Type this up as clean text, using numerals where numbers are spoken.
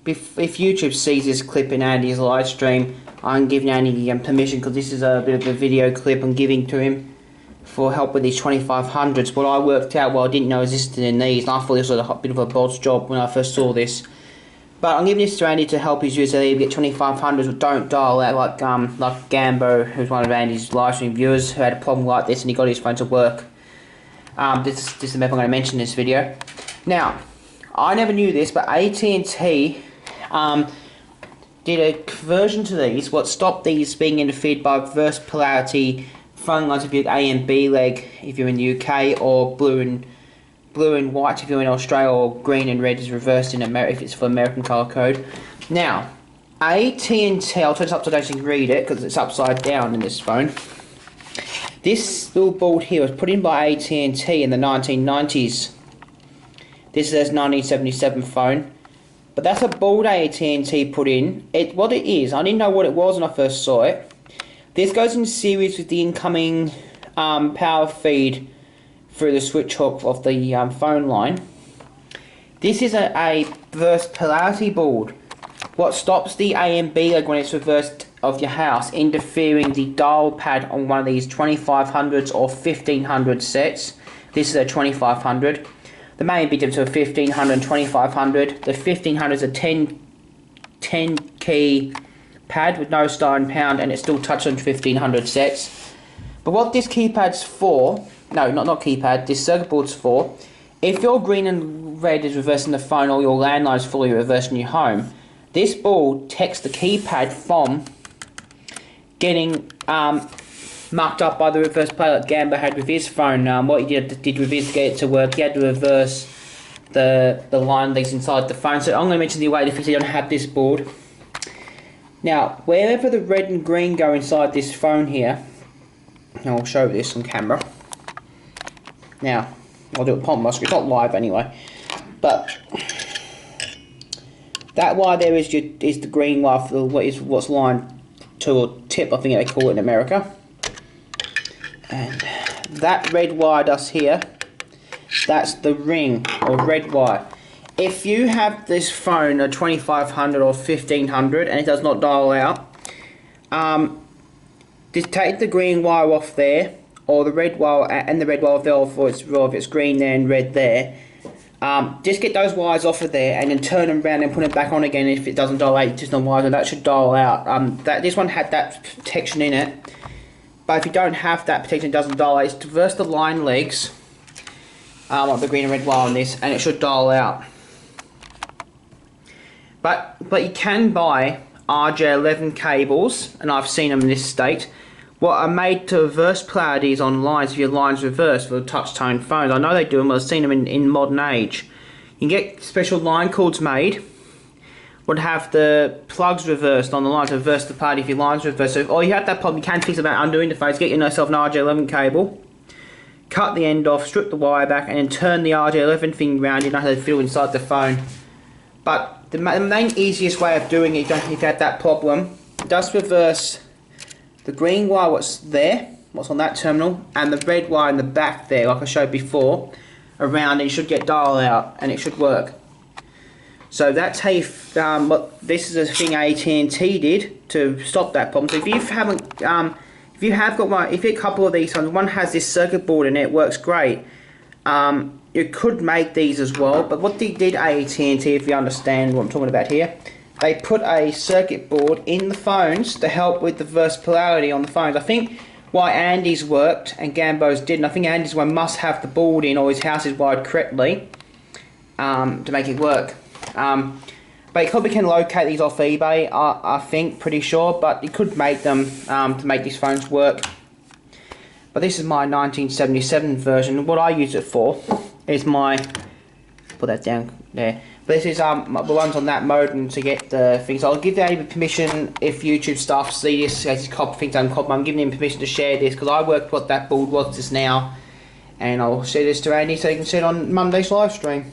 if YouTube sees this clip in Andy's live stream, I'm giving Andy permission, because this is a bit of a video clip I'm giving to him for help with these 2500s. What I worked out, well, I didn't know existed in these, and I thought this was a bit of a bod's job when I first saw this. But I'm giving this to Andy to help his users either get 2500s or don't dial out, like Gambo, who's one of Andy's live stream viewers, who had a problem like this and he got his phone to work. This is the method I'm going to mention in this video. Now, I never knew this, but AT&T did a conversion to these, what stopped these being interfered by reverse polarity phone lines if you're A and B leg if you're in the UK, or blue and white if you're in Australia, or green and red is reversed in America if it's for American colour code. Now, AT&T, I'll turn this upside down so you can read it because it's upside down in this phone. This little board here was put in by AT&T in the 1990s. This is a 1977 phone, but that's a board AT&T put in. What it is, I didn't know what it was when I first saw it. This goes in series with the incoming power feed through the switch hook of the phone line. This is a reverse polarity board. What stops the A and B leg when it's reversed of your house interfering the dial pad on one of these 2500s or 1500 sets. This is a 2500. The main big difference between 1500 and 2500. The 1500 is a 10 key pad with no star and pound, and it still touches on 1500 sets. But what this keypad's for, no, not keypad, this circuit board's for, if your green and red is reversing the phone or your landline is fully reversed in your home, this board protects the keypad from getting mucked up by the reverse play like Gambo had with his phone. What he did with his to get it to work, he had to reverse the line leads inside the phone. So I'm going to mention the way if you don't have this board. Now, wherever the red and green go inside this phone here, and I'll show this on camera. Now, I'll do it upon my screen. It's not live anyway, but that wire there is the green wire for what's line to or tip, I think they call it in America. And that red wire does here, that's the ring or red wire. If you have this phone a 2500 or 1500 and it does not dial out, just take the green wire off there, or the red wire and the red wire if it's green there and red there. Just get those wires off of there and then turn them around and put it back on again. If it doesn't dial out, just on wires, and that should dial out. This one had that protection in it, but if you don't have that protection, it doesn't dial out. It's to reverse the line legs of the green and red wire on this, and it should dial out. But you can buy RJ11 cables, and I've seen them in this state, what are made to reverse polarities on lines if your line's reversed for touch tone phones. I know they do them, I've seen them in modern age. You can get special line cords made, would have the plugs reversed on the line to reverse the polarity if your line's reversed. So if you have that problem, you can fix it about undoing the phase, get yourself an RJ11 cable, cut the end off, strip the wire back, and then turn the RJ11 thing around. You know how they feel inside the phone. But the main easiest way of doing it, if you have that problem, just reverse the green wire what's on that terminal, and the red wire in the back there, like I showed before, around, and you should get dial out, and it should work. So that's how this is a thing AT&T did to stop that problem. So if you haven't, if you have got one, if you have a couple of these ones, one has this circuit board in it, works great. You could make these as well, but what they did AT&T, if you understand what I'm talking about here, they put a circuit board in the phones to help with the reverse polarity on the phones. I think why Andy's worked and Gambo's didn't, I think Andy's one must have the board in, or his house is wired correctly to make it work. But you probably can locate these off eBay, I think, pretty sure, but you could make them to make these phones work. But this is my 1977 version. What I use it for is put that down there. But this is the ones on that modem to get the things. So I'll give Andy permission if YouTube staff see this as his copy things uncopy. I'm giving him permission to share this because I worked what that board was just now, and I'll share this to Andy so he can see it on Monday's live stream.